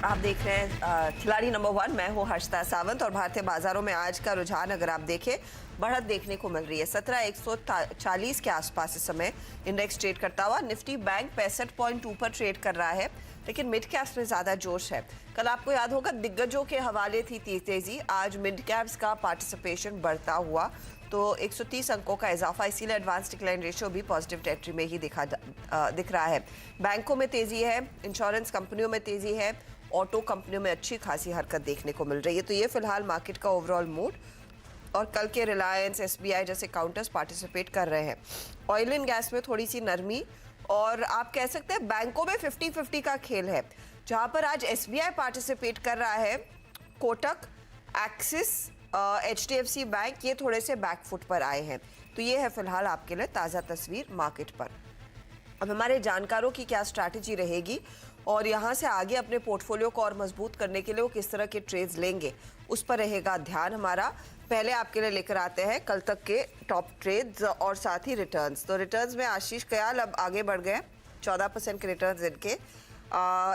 आप देख रहे हैं खिलाड़ी नंबर 1। मैं हूं हर्षिता सावंत और भारतीय बाजारों में आज का रुझान अगर आप देखें बढ़त देखने को मिल रही है। 17,140 के आसपास इस समय इंडेक्स ट्रेड करता हुआ। निफ्टी बैंक 65 पॉइंट ऊपर ट्रेड कर रहा है, लेकिन मिड कैप्स में ज्यादा जोश है। कल आपको याद होगा दिग्गजों के हवाले थी तेजी, आज मिड कैप्स का पार्टिसिपेशन बढ़ता हुआ तो 130 अंकों का इजाफा, इसीलिए एडवांस डिक्लाइन रेशियो भी पॉजिटिव टेरिटरी में ही दिख रहा है। बैंकों में तेजी है, इंश्योरेंस कंपनियों में तेजी है, ऑटो कंपनियों में अच्छी खासी हरकत देखने को मिल रही है। तो ये फिलहाल मार्केट का ओवरऑल मूड। और कल के रिलायंस, एसबीआई जैसे काउंटर्स पार्टिसिपेट कर रहे हैं। ऑयल एंड गैस में थोड़ी सी नरमी और आप कह सकते हैं बैंकों में 50-50 का खेल है, जहां पर आज एसबीआई पार्टिसिपेट कर रहा है। कोटक, एक्सिस, एचडीएफसी बैंक ये थोड़े से बैकफुट पर आए हैं। तो ये है फिलहाल आपके लिए ताज़ा तस्वीर मार्केट पर। अब हमारे जानकारों की क्या स्ट्रैटेजी रहेगी और यहाँ से आगे अपने पोर्टफोलियो को और मजबूत करने के लिए वो किस तरह के ट्रेड्स लेंगे, उस पर रहेगा ध्यान हमारा। पहले आपके लिए लेकर आते हैं कल तक के टॉप ट्रेड्स और साथ ही रिटर्न्स। तो रिटर्न्स में आशीष कयाल अब आगे बढ़ गए, 14% के रिटर्न्स इनके।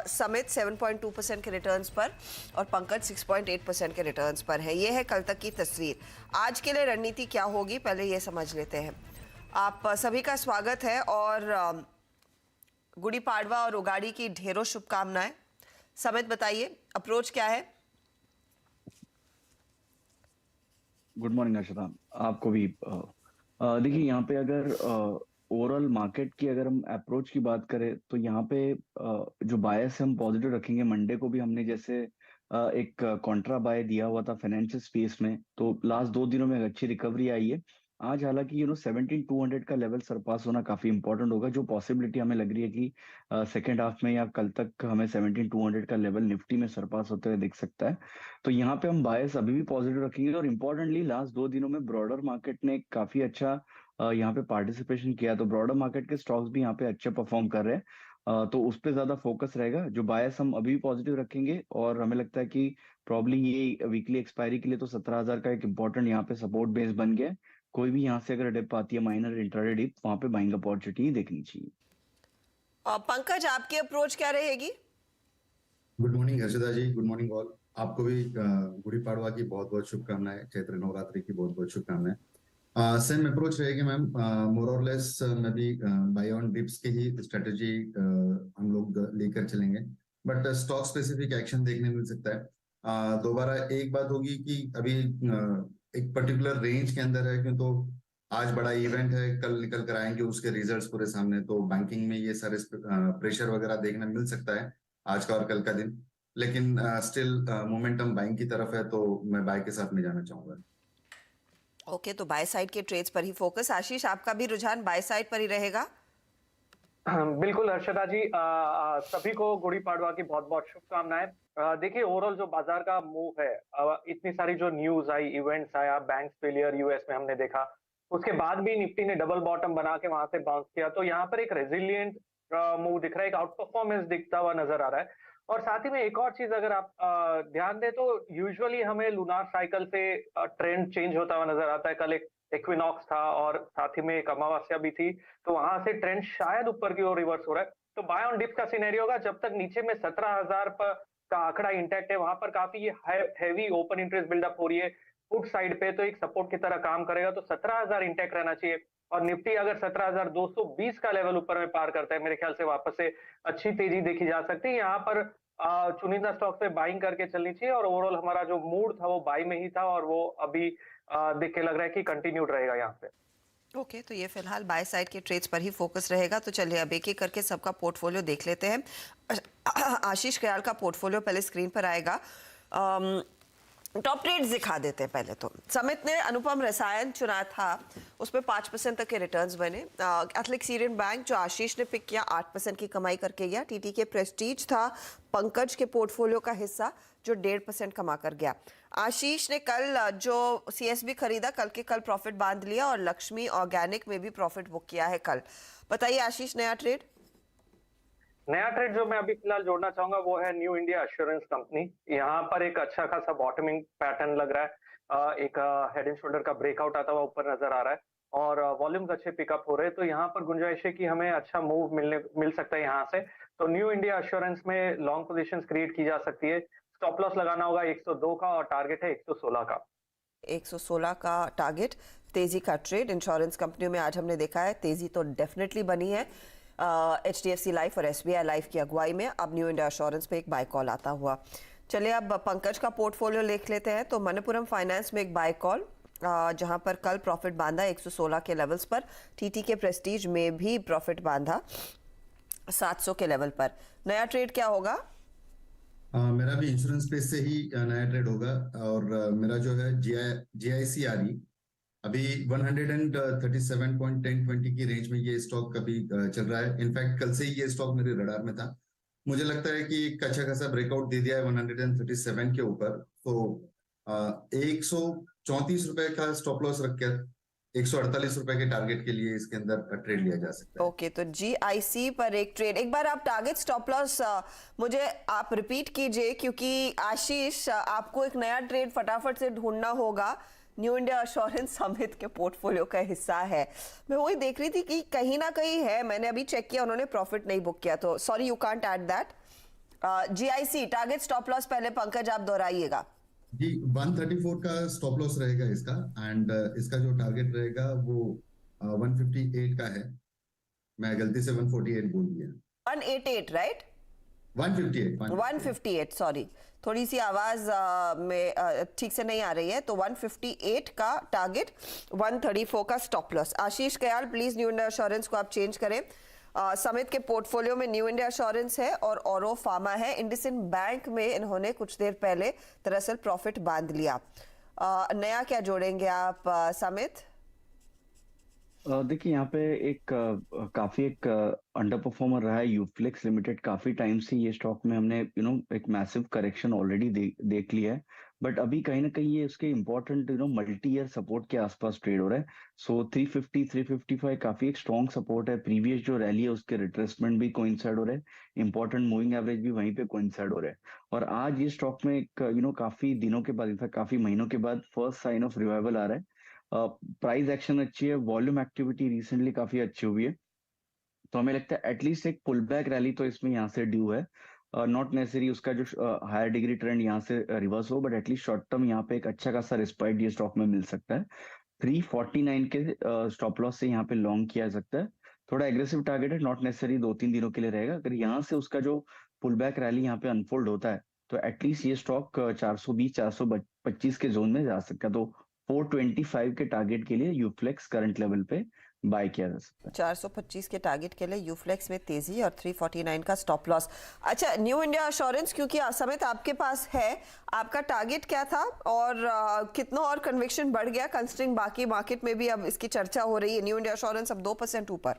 समित 7.2% के रिटर्न्स पर और पंकज 6.8% के रिटर्न्स पर है। ये है कल तक की तस्वीर। आज के लिए रणनीति क्या होगी पहले ये समझ लेते हैं। आप सभी का स्वागत है और गुड़ी पाड़वा और उगाड़ी की ढेरों शुभकामनाएं। समित बताइए अप्रोच क्या है? गुड मॉर्निंग अर्षिता, आपको भी। देखिए यहाँ पे अगर ओवरऑल मार्केट की अगर हम अप्रोच की बात करें तो यहाँ पे जो बायस हम पॉजिटिव रखेंगे। मंडे को भी हमने जैसे एक कॉन्ट्रा बाय दिया हुआ था फाइनेंशियल स्पेस में, तो लास्ट 2 दिनों में अच्छी रिकवरी आई है। आज हालांकि 17,200 का लेवल सरपास होना काफी इंपॉर्टेंट होगा, जो पॉसिबिलिटी हमें लग रही है कि सेकेंड हाफ में या कल तक हमें 17,200 का लेवल निफ्टी में सरपास होते हुए दिख सकता है। तो यहाँ पे हम बायस अभी भी पॉजिटिव रखेंगे। और इम्पोर्टेंटली लास्ट 2 दिनों में ब्रॉडर मार्केट ने काफी अच्छा यहाँ पे पार्टिसिपेशन किया, तो ब्रॉडर मार्केट के स्टॉक्स भी यहाँ पे अच्छे परफॉर्म कर रहे हैं। तो उस पे ज्यादा फोकस रहेगा। जो बायस हम अभी भी पॉजिटिव रखेंगे और हमें लगता है कि प्रॉब्ली ये वीकली एक्सपायरी के लिए तो 17,000 का एक इंपॉर्टेंट यहाँ पे सपोर्ट बेस बन गया है। कोई भी यहाँ से अगर डिप आती है, माइनर इंट्राडे डिप, वहां पे बाइंग अपॉर्चुनिटी देखनी चाहिए। पंकज आपकी अप्रोच क्या रहेगी? गुड मॉर्निंग हर्षिता जी, गुड मॉर्निंग ऑल। आपको भी गुड़ी पाड़वा की बहुत बहुत शुभकामनाएं, चैत्र नवरात्रि की बहुत बहुत शुभकामनाएं। सेम अप्रोच रहेगी मैम, मोर और लेस मैं भी बाय ऑन डिप्स की ही स्ट्रेटेजी हम लोग लेकर चलेंगे, बट स्टॉक स्पेसिफिक एक्शन देखने मिल सकता है। दोबारा एक बात होगी कि अभी एक पर्टिकुलर रेंज के अंदर है, क्यों तो आज बड़ा इवेंट है, कल निकल कर आएंगे उसके रिजल्ट्स पूरे सामने, तो बैंकिंग में ये सारे प्रेशर वगैरह देखने मिल सकता है आज का और कल का दिन। लेकिन स्टिल मोमेंटम बाइंग की तरफ है, तो मैं बाय के साथ में जाना चाहूंगा। ओके, तो बाय साइड के ट्रेड्स पर ही फोकस। आशीष आपका भी रुझान बाय साइड पर ही रहेगा? बिल्कुल हर्षदा जी, सभी को गुड़ी पाड़वा की बहुत बहुत शुभकामनाएं। देखिए ओवरऑल जो बाजार का मूव है, इतनी सारी जो न्यूज आई, इवेंट्स आया, बैंक फेलियर यूएस में हमने देखा, उसके बाद भी निफ्टी ने डबल बॉटम बना के वहां से बाउंस किया। तो यहाँ पर एक रेजिलियंट मूव दिख रहा है, एक आउट परफॉर्मेंस दिखता हुआ नजर आ रहा है। और साथ ही में एक और चीज अगर आप ध्यान दें तो यूजुअली हमें लूनार साइकिल से ट्रेंड चेंज होता हुआ नजर आता है। कल एक इक्विनॉक्स था और साथ ही में एक अमावस्या भी थी, तो वहां से ट्रेंड शायद ऊपर की ओर रिवर्स हो रहा है। तो बाय ऑन डिप का सिनेरियो होगा, जब तक नीचे में 17,000 पर का आंकड़ा इंटैक्ट है, वहां पर काफी हैवी ओपन इंटरेस्ट बिल्डअप हो रही है पुट साइड पे, तो एक सपोर्ट की तरह काम करेगा। तो 17,000 इंटैक्ट रहना चाहिए। और निफ्टी अगर 17,220 का लेवल ऊपर में पार करता है, मेरे ख्याल से वापस से अच्छी तेजी देखी जा सकती है। यहाँ पर चुनिंदा स्टॉक पे बाइंग करके चलनी चाहिए। और ओवरऑल हमारा जो मूड था वो बाई में ही था और वो अभी देख के लग रहा है कि कंटिन्यूड रहेगा यहाँ पे। ओके, तो ये फिलहाल बाय साइड के ट्रेड्स पर ही फोकस रहेगा। तो चलिए अब एक एक करके सबका पोर्टफोलियो देख लेते हैं। आशीष कयाल का पोर्टफोलियो पहले स्क्रीन पर आएगा। टॉप ट्रेड्स दिखा देते हैं पहले। तो समित ने अनुपम रसायन चुना था, उसमें 5% तक के रिटर्न्स बने। एथलिक सीरियन बैंक जो आशीष ने पिक किया 8% की कमाई करके गया। टीटी के प्रेस्टीज था पंकज के पोर्टफोलियो का हिस्सा जो 1.5% कमा कर गया। आशीष ने कल जो सीएसबी खरीदा, कल के कल प्रॉफिट बांध लिया और लक्ष्मी ऑर्गेनिक में भी प्रॉफिट बुक किया है कल। बताइए आशीष, नया ट्रेड? नया ट्रेड जो मैं अभी फिलहाल जोड़ना चाहूंगा वो है न्यू इंडिया एश्योरेंस कंपनी। यहाँ पर एक अच्छा खासा बॉटमिंग पैटर्न लग रहा है। एक हेड एंड शोल्डर का ब्रेकआउट आता हुआ ऊपर नजर आ रहा है और वॉल्यूम्स अच्छे पिकअप हो रहे हैं, तो यहाँ पर गुंजाइश है कि हमें अच्छा मूव मिल सकता है यहाँ से। तो न्यू इंडिया एश्योरेंस में लॉन्ग पोजीशंस क्रिएट की जा सकती है। स्टॉप लॉस लगाना होगा 102 का और टारगेट है 116 का। 116 का टारगेट। तेजी का ट्रेड इंश्योरेंस कंपनियों में आज हमने देखा है तेजी तो डेफिनेटली बनी है। HDFC लाइफ और SBI लाइफ की अगुवाई में अब न्यू इंडिया एश्योरेंस में एक बाय कॉल आता हुआ। चलिए अब पंकज का पोर्टफोलियो देख लेते हैं। तो मनप्पुरम फाइनेंस में एक बाय कॉल जहां पर कल प्रॉफिट बांधा 116 के लेवल्स पर। TT के प्रेस्टीज में भी प्रॉफिट बांधा 700 के लेवल पर। नया ट्रेड क्या होगा? मेरा भी इंश्योरेंस स्पेस से ही नया ट्रेड होगा और मेरा जो है GIC अभी 137.1020 की रेंज में ये स्टॉक अभी चल रहा है। इनफैक्ट कल से ही ये स्टॉक मेरे रडार में था। मुझे लगता है कि एक अच्छा खासा ब्रेकआउट दे दिया है 137 के ऊपर। तो 134 रुपए का स्टॉप लॉस रख कर 148 रुपए के टारगेट के लिए इसके अंदर ट्रेड लिया जा सकता है। ओके, तो GIC पर एक ट्रेड। एक बार आप टारगेट स्टॉप लॉस मुझे आप रिपीट कीजिए, क्योंकि आशीष आपको एक नया ट्रेड फटाफट से ढूंढना होगा। न्यू इंडिया एश्योरेंस समित के पोर्टफोलियो का हिस्सा है। मैं वही देख रही थी कि कहीं ना कहीं है। मैंने अभी चेक किया, उन्होंने प्रॉफिट नहीं बुक किया, तो sorry you can't add that. GIC target stop loss पहले पंकज आप दोहराइएगा। जी 134 का स्टॉप लॉस रहेगा इसका एंड इसका जो टारगेट रहेगा वो 158 का है। मैं गलती से 148 बोल दिया। 188 राइट? 158 सॉरी, थोड़ी सी आवाज में ठीक से नहीं आ रही है। तो 158 का टारगेट, 134 का stop loss. Ashish Kayal please new India assurance को आप चेंज करें। समित के पोर्टफोलियो में न्यू इंडिया एश्योरेंस है और औरो फार्मा है। इंडसइंड बैंक में इन्होंने कुछ देर पहले दरअसल प्रॉफिट बांध लिया। नया क्या जोड़ेंगे आप समित? देखिए यहाँ पे एक काफी एक अंडर परफॉर्मर रहा है यूफ्लेक्स लिमिटेड। काफी टाइम से ये स्टॉक में हमने एक मैसिव करेक्शन ऑलरेडी देख लिया है, बट अभी कहीं ना कहीं ये उसके इंपॉर्टेंट मल्टी ईयर सपोर्ट के आसपास ट्रेड हो रहा है। सो 350 355 काफी एक स्ट्रॉन्ग सपोर्ट है। प्रीवियस जो रैली है उसके रिट्रेसमेंट भी कोइंसाइड हो रहा है, इंपॉर्टेंट मूविंग एवरेज भी वहीं पे कोइंसाइड हो रहा है। और आज ये स्टॉक में एक काफी दिनों के बाद, इनफैक्ट काफी महीनों के बाद फर्स्ट साइन ऑफ रिवाइवल आ रहा है। प्राइस एक्शन अच्छी है, वॉल्यूम एक्टिविटी रिसेंटली काफी अच्छी हुई है, तो हमें लगता है एटलीस्ट एक पुल बैक रैली तो इसमें यहाँ से ड्यू है। नॉट नेसेसरी उसका जो हायर डिग्री ट्रेंड यहाँ से रिवर्स हो, बट एटलीस्ट शॉर्ट टर्म यहाँ पे एक अच्छा खासा रिस्पाइट ये स्टॉक में मिल सकता है। 349 के स्टॉप लॉस से यहाँ पे लॉन्ग किया जा सकता है। थोड़ा एग्रेसिव टारगेट है, नॉट नेसेसरी 2-3 दिनों के लिए रहेगा। अगर यहाँ से उसका जो पुल बैक रैली यहाँ पे अनफोल्ड होता है तो एटलीस्ट ये स्टॉक 420 425 के जोन में जा सकता है। तो 425 के टारगेट के लिए यूफ्लेक्स करंट लेवल पे बाय किया जा सकता है। 425 के टारगेट के लिए यूफ्लेक्स में तेजी और 349 का स्टॉप लॉस। अच्छा, न्यू इंडिया एश्योरेंस क्योंकि समित आपके पास है, आपका टारगेट क्या था और कितना और कन्विक्शन बढ़ गया कंसिडरिंग बाकी मार्केट में भी अब इसकी चर्चा हो रही है? न्यू इंडिया एश्योरेंस अब 2% ऊपर।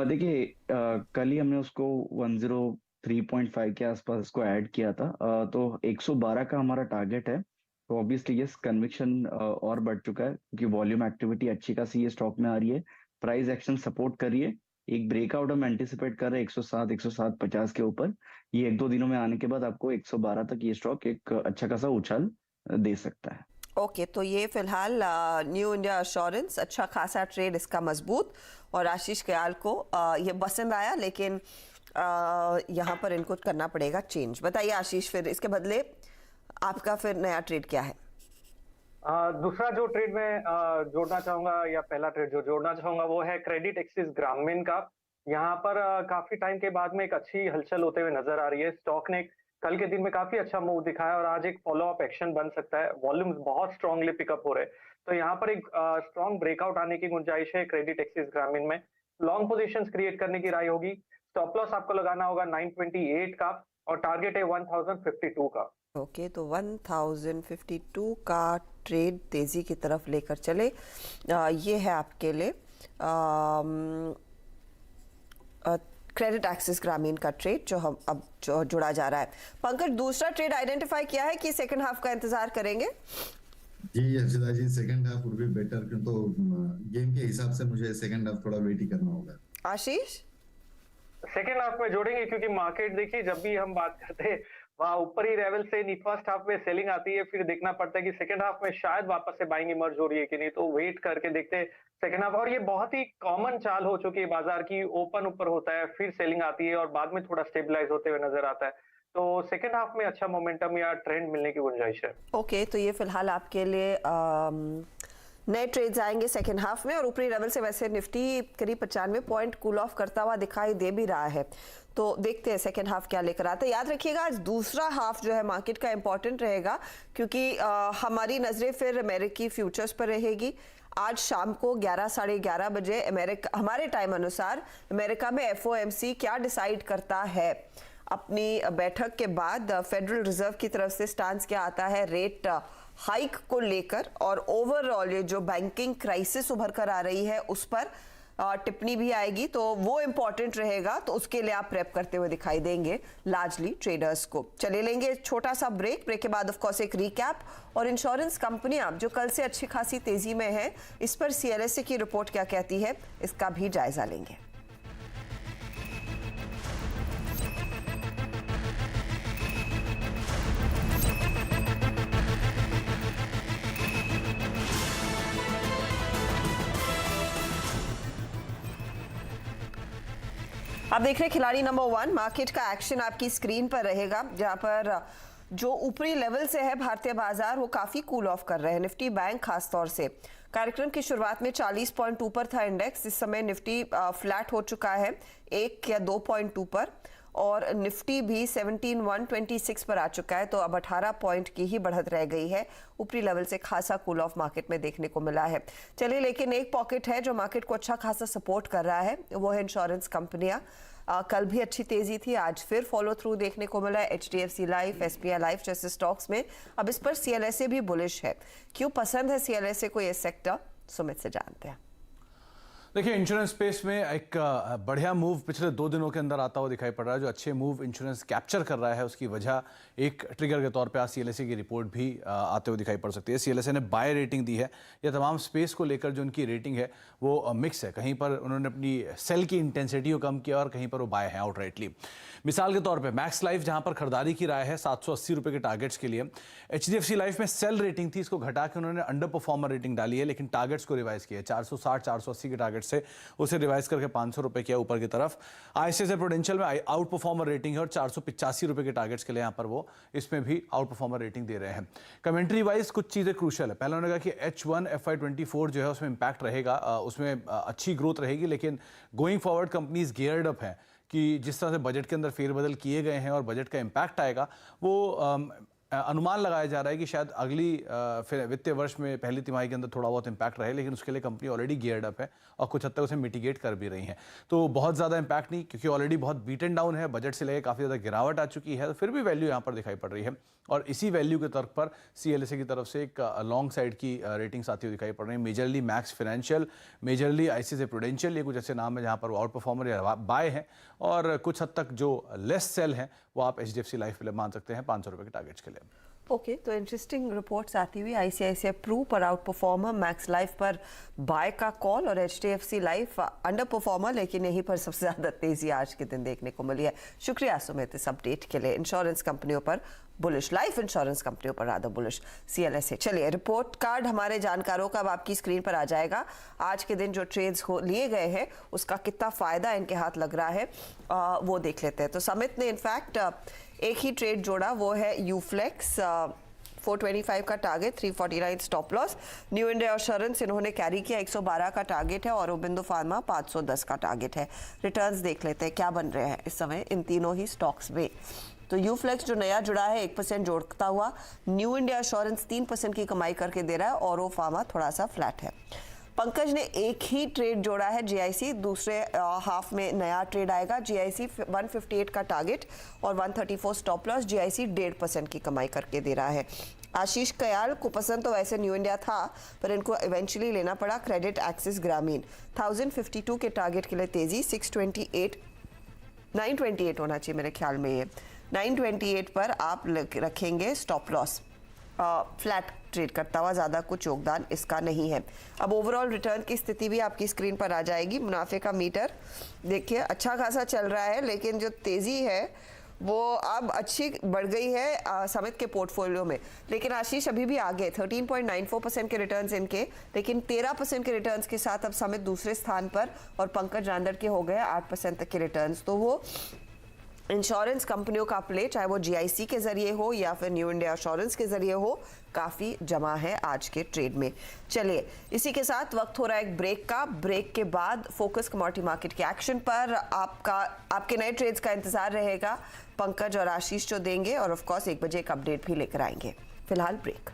देखिए कल ही हमने उसको 103.5 के आसपास इसको ऐड किया था। तो 112 का हमारा टारगेट है। तो ऑब्वियसली यस, कन्विक्शन और बढ़ चुका है क्योंकि वॉल्यूम एक्टिविटी अच्छी खासी ये स्टॉक में आ रही है, प्राइस एक्शन सपोर्ट कर रही है। एक ब्रेकआउट हम एंटिसिपेट कर रहे हैं 107 107.50 के ऊपर। ये 1-2 दिनों में आने के बाद आपको 112 तक ये स्टॉक एक अच्छा खासा उछाल दे सकता है। ओके, तो ये फिलहाल न्यू इंडिया एश्योरेंस अच्छा खासा ट्रेड इसका मजबूत, और आशीष कयाल को ये पसंद आया, लेकिन यहाँ पर इनको करना पड़ेगा चेंज। बताइए आशीष, फिर इसके बदले आपका फिर नया ट्रेड क्या है? दूसरा जो ट्रेड में जोड़ना चाहूंगा या पहला ट्रेड जो जोड़ना चाहूंगा वो है क्रेडिट एक्सिस ग्रामीण का। यहाँ पर काफी टाइम के बाद में एक अच्छी हलचल होते हुए नजर आ रही है। स्टॉक ने कल के दिन में काफी अच्छा मूव दिखाया और आज एक फॉलो अप एक्शन बन सकता है। वॉल्यूम्स बहुत स्ट्रांगली पिकअप हो रहे हैं, तो यहाँ पर एक स्ट्रॉन्ग ब्रेकआउट आने की गुंजाइश है क्रेडिट एक्सिस ग्रामीण में। लॉन्ग पोजीशंस क्रिएट करने की राय होगी। स्टॉप लॉस आपको लगाना होगा 928 का और टारगेट है 1052 का। ओके, तो 1052 का ट्रेड तेजी की तरफ लेकर चले। ये है आपके लिए क्रेडिट एक्सिस ग्रामीण का ट्रेड जो हम अब जुड़ा जा रहा है। पंकज, दूसरा ट्रेड आइडेंटिफाई किया है कि सेकंड हाफ का इंतजार करेंगे? जी Archita ji, second half would be better, क्योंकि तो गेम के हिसाब से मुझे सेकंड हाफ थोड़ा वेट ही करना होगा। आशीष? सेकेंड हाफ में जोड़ेंगे क्योंकि मार्केट देखिए, जब भी हम बात करते हैं वहां ऊपरी लेवल से फर्स्ट हाफ में सेलिंग आती है, फिर देखना पड़ता है कि सेकंड हाफ में शायद वापस से बाइंग इमर्ज हो रही है कि नहीं, तो वेट करके देखते हैं सेकंड हाफ। और ये बहुत ही कॉमन चाल हो चुकी है बाजार की, ओपन ऊपर होता है, फिर सेलिंग आती है और बाद में थोड़ा स्टेबलाइज होते हुए नजर आता है। तो सेकंड हाफ में अच्छा मोमेंटम या ट्रेंड मिलने की गुंजाइश है। ओके, तो ये फिलहाल आपके लिए नए ट्रेड्स आएंगे सेकेंड हाफ में। और ऊपरी लेवल से वैसे निफ्टी करीब 95 पॉइंट कूल ऑफ करता हुआ दिखाई दे भी रहा है, तो देखते हैं सेकेंड हाफ क्या लेकर आता है। याद रखिएगा आज दूसरा हाफ जो है मार्केट का इंपॉर्टेंट रहेगा, क्योंकि हमारी नजरें फिर अमेरिकी फ्यूचर्स पर रहेगी। आज शाम को 11 साढ़े 11 बजे अमेरिका हमारे टाइम अनुसार अमेरिका में FOMC क्या डिसाइड करता है अपनी बैठक के बाद, फेडरल रिजर्व की तरफ से स्टांस क्या आता है रेट हाइक को लेकर, और ओवरऑल ये जो बैंकिंग क्राइसिस उभर कर आ रही है उस पर टिप्पणी भी आएगी, तो वो इंपॉर्टेंट रहेगा। तो उसके लिए आप प्रेप करते हुए दिखाई देंगे लार्जली ट्रेडर्स को। चले लेंगे छोटा सा ब्रेक के बाद ऑफ कोर्स एक रिकैप और इंश्योरेंस कंपनियां जो कल से अच्छी खासी तेजी में है, इस पर CLSA की रिपोर्ट क्या कहती है, इसका भी जायजा लेंगे। आप देख रहे हैं खिलाड़ी नंबर 1। मार्केट का एक्शन आपकी स्क्रीन पर रहेगा, जहां पर जो ऊपरी लेवल से है भारतीय बाजार वो काफी कूल ऑफ कर रहे हैं। निफ्टी बैंक खास तौर से कार्यक्रम की शुरुआत में 40 पॉइंट ऊपर था इंडेक्स, इस समय निफ्टी फ्लैट हो चुका है 1 या 2 पॉइंट ऊपर, और निफ्टी भी 17,126 पर आ चुका है, तो अब 18 पॉइंट की ही बढ़त रह गई है। ऊपरी लेवल से खासा कूल ऑफ मार्केट में देखने को मिला है। चलिए, लेकिन एक पॉकेट है जो मार्केट को अच्छा खासा सपोर्ट कर रहा है, वो है इंश्योरेंस कंपनियां। कल भी अच्छी तेजी थी, आज फिर फॉलो थ्रू देखने को मिला है। HDFC लाइफ, SBI लाइफ जैसे स्टॉक्स में। अब इस पर CLSA भी बुलिश है। क्यों पसंद है CLSA को ये सेक्टर, सुमित से जानते हैं। देखिए, इंश्योरेंस स्पेस में एक बढ़िया मूव पिछले 2 दिनों के अंदर आता हुआ दिखाई पड़ रहा है। जो अच्छे मूव इंश्योरेंस कैप्चर कर रहा है उसकी वजह एक ट्रिगर के तौर पे आज CLSA की रिपोर्ट भी आते हुए दिखाई पड़ सकती है। CLSA ने बाय रेटिंग दी है। यह तमाम स्पेस को लेकर जो उनकी रेटिंग है वो मिक्स है। कहीं पर उन्होंने अपनी सेल की इंटेंसिटी को कम किया और कहीं पर वो बाय है आउटराइटली। मिसाल के तौर पे मैक्स लाइफ जहां पर खरीदारी की राय है 780 रुपए के टारगेट्स के लिए, HDFC लाइफ में सेल रेटिंग थी, इसको घटा के उन्होंने अंडर परफॉर्मर रेटिंग डाली है, लेकिन टारगेट्स को रिवाइज किया 460 480 के टारगेट से उसे रिवाइज करके 500 रुपए किया ऊपर की तरफ। ICICI प्रूडेंशियल में आउट परफॉर्मर रेटिंग है और 485 रुपए के टारगेट्स के लिए यहाँ पर वो इसमें भी आउट परफॉर्मर रेटिंग दे रहे हैं। कमेंट्री वाइज कुछ चीजें क्रूशियल है। पहले उन्होंने कहा कि H1 FY24 जो है उसमें इंपैक्ट रहेगा, उसमें अच्छी ग्रोथ रहेगी, लेकिन going forward companies geared up है कि जिस तरह से बजट के अंदर फेरबदल किए गए हैं और बजट का इम्पैक्ट आएगा, वो अनुमान लगाया जा रहा है कि शायद अगली वित्तीय वर्ष में पहली तिमाही के अंदर थोड़ा बहुत इम्पैक्ट रहे, लेकिन उसके लिए कंपनी ऑलरेडी गियर्ड अप है और कुछ हद तक उसे मिटिगेट कर भी रही हैं। तो बहुत ज़्यादा इम्पैक्ट नहीं, क्योंकि ऑलरेडी बहुत बीटन डाउन है, बजट से लेकर काफ़ी ज़्यादा गिरावट आ चुकी है, तो फिर भी वैल्यू यहाँ पर दिखाई पड़ रही है। और इसी वैल्यू के तर्क पर CLSA की तरफ से एक लॉन्ग साइड की रेटिंग्स आती हुई दिखाई पड़ रही है। Majorly max financial, majorly ICICI prudential, ये कुछ ऐसे नाम है जहाँ पर वो आउट परफॉर्मर या बाय हैं, और कुछ हद तक जो लेस सेल हैं वो आप HDFC लाइफ पे मान सकते हैं 500 रुपए के टारगेट्स के लिए। ओके, तो इंटरेस्टिंग रिपोर्ट्स आती हुई। ICICI प्रू पर आउट परफॉर्मर, मैक्स लाइफ पर बाय का कॉल, और HDFC लाइफ अंडर परफॉर्मर, लेकिन यहीं पर सबसे ज्यादा तेजी आज के दिन देखने को मिली है। शुक्रिया सुमित इस अपडेट के लिए। इंश्योरेंस कंपनियों पर बुलिश, लाइफ इंश्योरेंस कंपनियों पर ज्यादा बुलिश CLSA। चलिए, रिपोर्ट कार्ड हमारे जानकारों का अब आपकी स्क्रीन पर आ जाएगा। आज के दिन जो ट्रेड्स लिए गए हैं उसका कितना फायदा इनके हाथ लग रहा है वो देख लेते हैं। तो समित ने इनफैक्ट एक ही ट्रेड जोड़ा, वो है यूफ्लेक्स 425 का target, 349 stop loss. New India assurance इन्होंने कैरी किया, 112 का टारगेट है, और औरोबिंदो फार्मा 510 का टारगेट है। रिटर्न्स देख लेते हैं क्या बन रहे हैं इस समय इन तीनों ही स्टॉक्स में। तो यूफ्लेक्स जो नया जुड़ा है 1% जोड़ता हुआ, न्यू इंडिया एश्योरेंस 3% की कमाई करके दे रहा है, और वो फार्मा थोड़ा सा फ्लैट है। पंकज ने एक ही ट्रेड जोड़ा है GIC, दूसरे हाफ में नया ट्रेड आएगा। GIC 158 का टारगेट और 134 स्टॉप लॉस। GIC 1.5% की कमाई करके दे रहा है। आशीष कयाल को पसंद तो वैसे न्यू इंडिया था, पर इनको इवेंचुअली लेना पड़ा क्रेडिट एक्सिस ग्रामीण। 1052 के टारगेट के लिए तेजी, 928 होना चाहिए मेरे ख्याल में, ये 928 पर आप रखेंगे स्टॉप लॉस। फ्लैट ट्रेड करता हुआ, ज़्यादा कुछ योगदान इसका नहीं है। अब ओवरऑल रिटर्न की स्थिति भी आपकी स्क्रीन पर आ जाएगी। मुनाफे का मीटर देखिए अच्छा खासा चल रहा है, लेकिन जो तेज़ी है वो अब अच्छी बढ़ गई है समित के पोर्टफोलियो में। लेकिन आशीष अभी भी आगे 13.94% के रिटर्न्स इनके, लेकिन 13% के रिटर्न्स के साथ अब समित दूसरे स्थान पर और पंकज रांदड़ के हो गए 8% तक के रिटर्न्स। तो वो इंश्योरेंस कंपनियों का प्ले, चाहे वो जीआईसी के जरिए हो या फिर न्यू इंडिया एश्योरेंस के जरिए हो, काफी जमा है आज के ट्रेड में। चलिए इसी के साथ वक्त हो रहा है एक ब्रेक का। ब्रेक के बाद फोकस कमोडिटी मार्केट के एक्शन पर आपके नए ट्रेड्स का इंतजार रहेगा। पंकज और आशीष जो देंगे और ऑफ कोर्स 1 बजे एक अपडेट भी लेकर आएंगे। फिलहाल ब्रेक।